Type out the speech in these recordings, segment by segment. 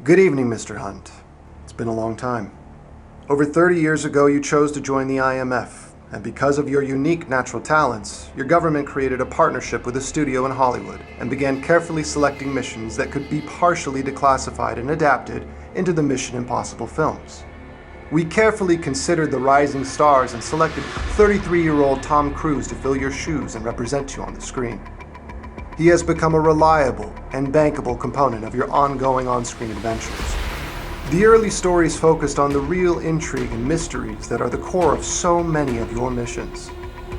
Good evening, Mr. Hunt. It's been a long time. Over 30 years ago, you chose to join the IMF, and because of your unique natural talents, your government created a partnership with a studio in Hollywood and began carefully selecting missions that could be partially declassified and adapted into the Mission Impossible films. We carefully considered the rising stars and selected 33-year-old Tom Cruise to fill your shoes and represent you on the screen. He has become a reliable and bankable component of your ongoing on-screen adventures. The early stories focused on the real intrigue and mysteries that are the core of so many of your missions.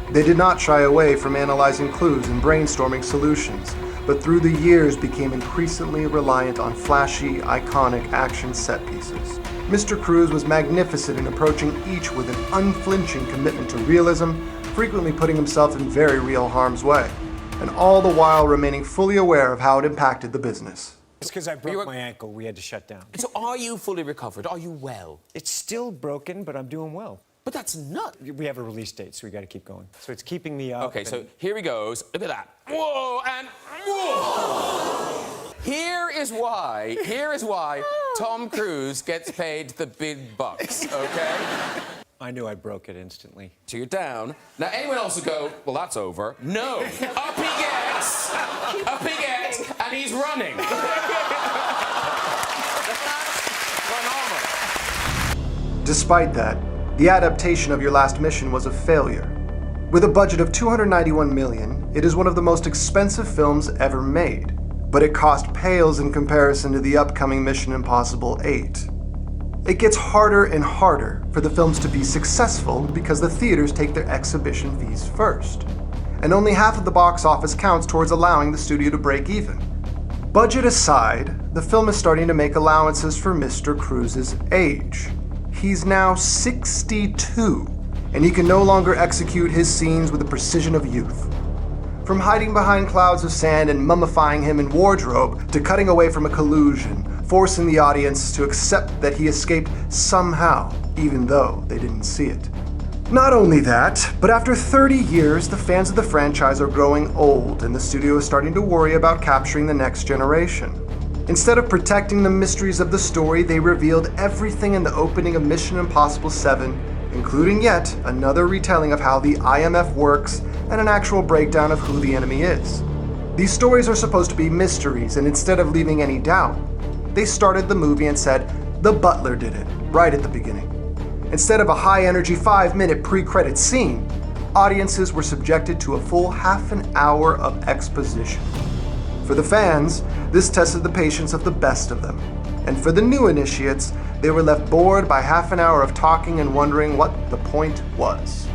They did not shy away from analyzing clues and brainstorming solutions, but through the years became increasingly reliant on flashy, iconic action set pieces. Mr. Cruise was magnificent in approaching each with an unflinching commitment to realism, frequently putting himself in very real harm's way, and all the while remaining fully aware of how it impacted the business. It's because I broke my ankle. We had to shut down. So are you fully recovered? Are you well? It's still broken, but I'm doing well. But that's nuts. We have a release date, so we got to keep going. So it's keeping me up. Okay, so here he goes. Look at that. Whoa, and whoa. Here is why Tom Cruise gets paid the big bucks, okay? I knew I broke it instantly. So you're down. Now, anyone else would go, well, that's over. No. Up he gets, and he's running. Phenomenal. Despite that, the adaptation of your last mission was a failure. With a budget of $291 million, it is one of the most expensive films ever made, but it cost pales in comparison to the upcoming Mission Impossible 8. It gets harder and harder for the films to be successful because the theaters take their exhibition fees first, and only half of the box office counts towards allowing the studio to break even. Budget aside, the film is starting to make allowances for Mr. Cruise's age. He's now 62, and he can no longer execute his scenes with the precision of youth. From hiding behind clouds of sand and mummifying him in wardrobe, to cutting away from a collusion, forcing the audience to accept that he escaped somehow, even though they didn't see it. Not only that, but after 30 years, the fans of the franchise are growing old, and the studio is starting to worry about capturing the next generation. Instead of protecting the mysteries of the story, they revealed everything in the opening of Mission Impossible 7, including yet another retelling of how the IMF works and an actual breakdown of who the enemy is. These stories are supposed to be mysteries, and instead of leaving any doubt, they started the movie and said, the butler did it, right at the beginning. Instead of a high-energy 5-minute pre-credit scene, audiences were subjected to a full half an hour of exposition. For the fans, this tested the patience of the best of them. And for the new initiates, they were left bored by half an hour of talking and wondering what the point was.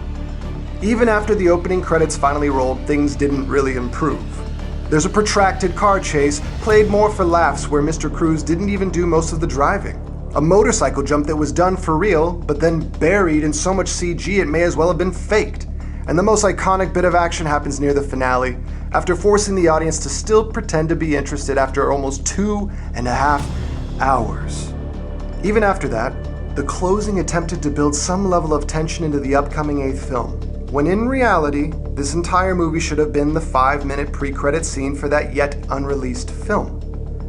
Even after the opening credits finally rolled, things didn't really improve. There's a protracted car chase, played more for laughs, where Mr. Cruise didn't even do most of the driving. A motorcycle jump that was done for real, but then buried in so much CG it may as well have been faked. And the most iconic bit of action happens near the finale, after forcing the audience to still pretend to be interested after almost 2.5 hours. Even after that, the closing attempted to build some level of tension into the upcoming 8th film, when in reality, this entire movie should have been the 5-minute pre-credit scene for that yet unreleased film.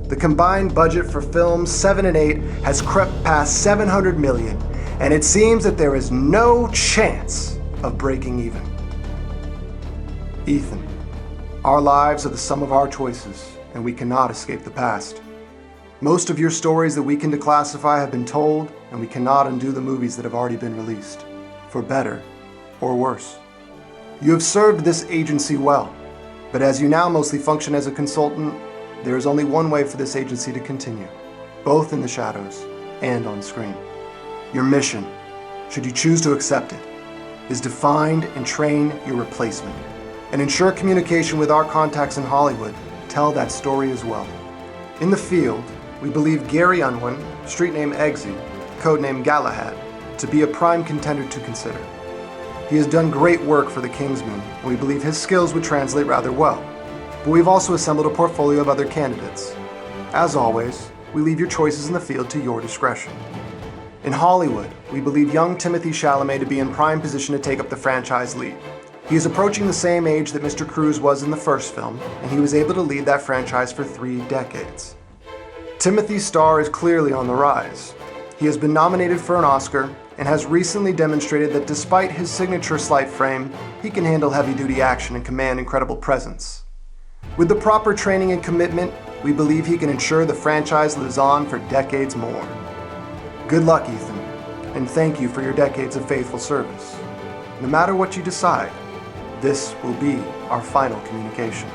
The combined budget for films 7 and 8 has crept past $700 million, and it seems that there is no chance of breaking even. Ethan, our lives are the sum of our choices, and we cannot escape the past. Most of your stories that we can declassify have been told, and we cannot undo the movies that have already been released, for better or worse. You have served this agency well, but as you now mostly function as a consultant, there is only one way for this agency to continue, both in the shadows and on screen. Your mission, should you choose to accept it, is to find and train your replacement, and ensure communication with our contacts in Hollywood tell that story as well. In the field, we believe Gary Unwin, street name Eggsy, codename Galahad, to be a prime contender to consider. He has done great work for the Kingsmen, and we believe his skills would translate rather well. But we've also assembled a portfolio of other candidates. As always, we leave your choices in the field to your discretion. In Hollywood, we believe young Timothy Chalamet to be in prime position to take up the franchise lead. He is approaching the same age that Mr. Cruise was in the first film, and he was able to lead that franchise for 3 decades. Timothy's star is clearly on the rise. He has been nominated for an Oscar and has recently demonstrated that despite his signature slight frame, he can handle heavy-duty action and command incredible presence. With the proper training and commitment, we believe he can ensure the franchise lives on for decades more. Good luck, Ethan, and thank you for your decades of faithful service. No matter what you decide, this will be our final communication.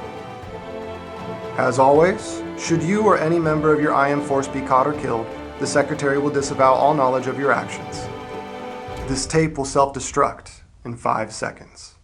As always, should you or any member of your IM force be caught or killed, the Secretary will disavow all knowledge of your actions. This tape will self-destruct in 5 seconds.